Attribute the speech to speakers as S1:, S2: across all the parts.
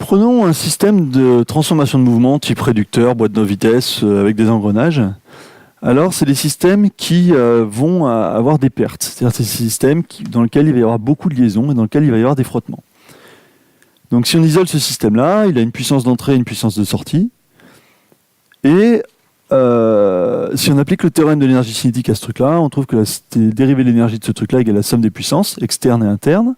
S1: Prenons un système de transformation de mouvement type réducteur, boîte de vitesse avec des engrenages. Alors, c'est des systèmes qui vont avoir des pertes. C'est-à-dire c'est des systèmes dans lesquels il va y avoir beaucoup de liaisons et dans lesquels il va y avoir des frottements. Donc, si on isole ce système-là, il a une puissance d'entrée et une puissance de sortie. Et si on applique le théorème de l'énergie cinétique à ce truc-là, on trouve que la dérivée de l'énergie de ce truc-là égale la somme des puissances externes et internes.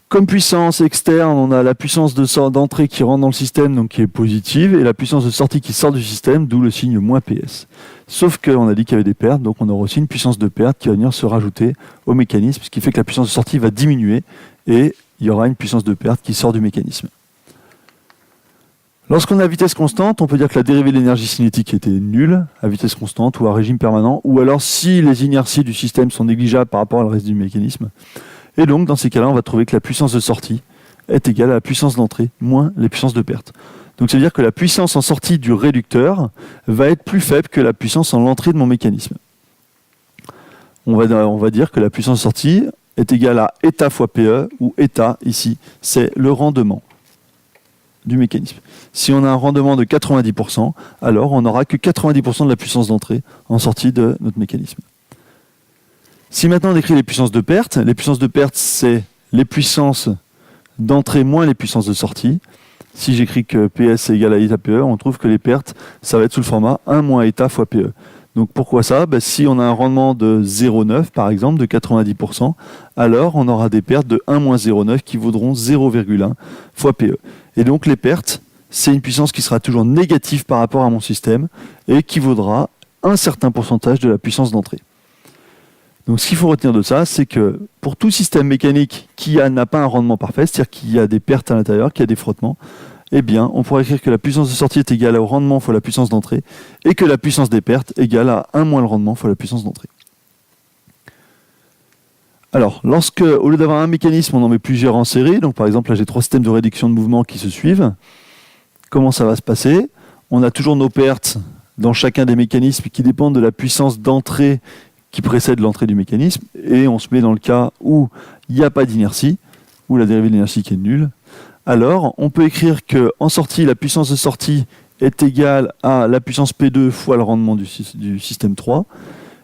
S1: Comme puissance externe, on a la puissance d'entrée qui rentre dans le système, donc qui est positive, et la puissance de sortie qui sort du système, d'où le signe moins PS. Sauf qu'on a dit qu'il y avait des pertes, donc on aura aussi une puissance de perte qui va venir se rajouter au mécanisme, ce qui fait que la puissance de sortie va diminuer, et il y aura une puissance de perte qui sort du mécanisme. Lorsqu'on a vitesse constante, on peut dire que la dérivée de l'énergie cinétique était nulle, à vitesse constante ou à régime permanent, ou alors si les inerties du système sont négligeables par rapport au reste du mécanisme. Et donc, dans ces cas-là, on va trouver que la puissance de sortie est égale à la puissance d'entrée moins les puissances de perte. Donc, ça veut dire que la puissance en sortie du réducteur va être plus faible que la puissance en entrée de mon mécanisme. On va dire que la puissance de sortie est égale à eta fois PE, où eta, ici, c'est le rendement du mécanisme. Si on a un rendement de 90%, alors on n'aura que 90% de la puissance d'entrée en sortie de notre mécanisme. Si maintenant on écrit les puissances de perte, c'est les puissances d'entrée moins les puissances de sortie. Si j'écris que PS est égal à eta PE, on trouve que les pertes, ça va être sous le format 1 moins eta fois PE. Donc pourquoi ça ? Si on a un rendement de 0,9 par exemple, de 90%, alors on aura des pertes de 1 moins 0,9 qui vaudront 0,1 fois PE. Et donc les pertes, c'est une puissance qui sera toujours négative par rapport à mon système et qui vaudra un certain pourcentage de la puissance d'entrée. Donc ce qu'il faut retenir de ça, c'est que pour tout système mécanique qui n'a pas un rendement parfait, c'est-à-dire qu'il y a des pertes à l'intérieur, qu'il y a des frottements, eh bien, on pourrait écrire que la puissance de sortie est égale au rendement fois la puissance d'entrée et que la puissance des pertes est égale à 1 moins le rendement fois la puissance d'entrée. Alors, lorsque, au lieu d'avoir un mécanisme, on en met plusieurs en série, donc par exemple là j'ai 3 systèmes de réduction de mouvement qui se suivent, comment ça va se passer ? On a toujours nos pertes dans chacun des mécanismes qui dépendent de la puissance d'entrée qui précède l'entrée du mécanisme, et on se met dans le cas où il n'y a pas d'inertie, où la dérivée de l'inertie qui est nulle. Alors, on peut écrire qu'en sortie, la puissance de sortie est égale à la puissance P2 fois le rendement du système 3.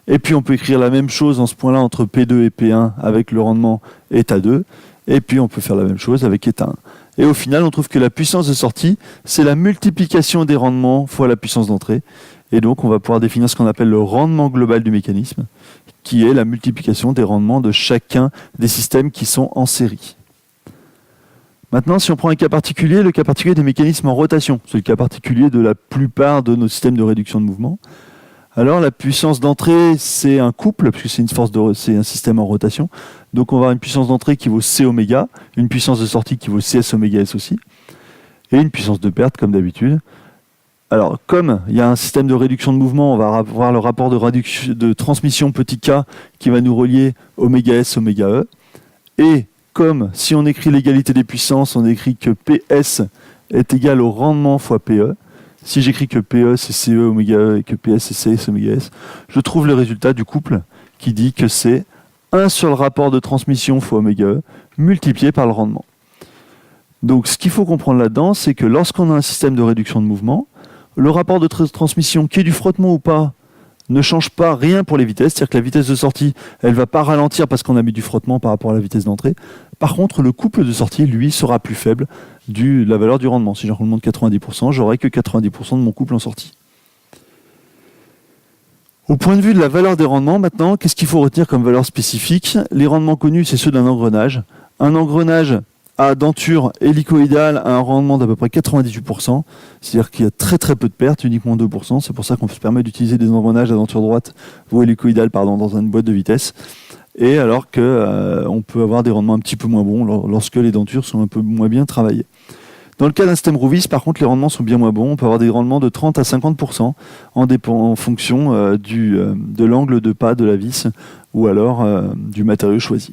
S1: Et puis, on peut écrire la même chose en ce point-là entre P2 et P1 avec le rendement état 2. Et puis, on peut faire la même chose avec état 1. Et au final, on trouve que la puissance de sortie, c'est la multiplication des rendements fois la puissance d'entrée. Et donc, on va pouvoir définir ce qu'on appelle le rendement global du mécanisme, qui est la multiplication des rendements de chacun des systèmes qui sont en série. Maintenant, si on prend un cas particulier, le cas particulier des mécanismes en rotation, c'est le cas particulier de la plupart de nos systèmes de réduction de mouvement. Alors, la puissance d'entrée, c'est un couple, puisque c'est un système en rotation. Donc, on va avoir une puissance d'entrée qui vaut C oméga, une puissance de sortie qui vaut CS oméga S aussi, et une puissance de perte, comme d'habitude. Alors, comme il y a un système de réduction de mouvement, on va avoir le rapport de transmission petit k qui va nous relier oméga S, oméga E. Et comme si on écrit l'égalité des puissances, on écrit que PS est égal au rendement fois PE. Si j'écris que PE c'est CE oméga E et que PS c'est CS oméga S, je trouve le résultat du couple qui dit que c'est 1 sur le rapport de transmission fois oméga E multiplié par le rendement. Donc ce qu'il faut comprendre là-dedans, c'est que lorsqu'on a un système de réduction de mouvement, le rapport de transmission, qui est du frottement ou pas, ne change pas rien pour les vitesses. C'est-à-dire que la vitesse de sortie, elle ne va pas ralentir parce qu'on a mis du frottement par rapport à la vitesse d'entrée. Par contre, le couple de sortie, lui, sera plus faible de la valeur du rendement. Si j'ai un rendement de 90%, j'aurai que 90% de mon couple en sortie. Au point de vue de la valeur des rendements, maintenant, qu'est-ce qu'il faut retenir comme valeur spécifique ? Les rendements connus, c'est ceux d'un engrenage. Un engrenage à denture hélicoïdale a un rendement d'à peu près 98%, c'est-à-dire qu'il y a très très peu de pertes, uniquement 2%. C'est pour ça qu'on se permet d'utiliser des engrenages à denture droite ou hélicoïdale dans une boîte de vitesse. Et alors qu'on peut avoir des rendements un petit peu moins bons lorsque les dentures sont un peu moins bien travaillées. Dans le cas d'un système Rouvis, par contre, les rendements sont bien moins bons. On peut avoir des rendements de 30 à 50% en fonction de l'angle de pas de la vis ou alors du matériau choisi.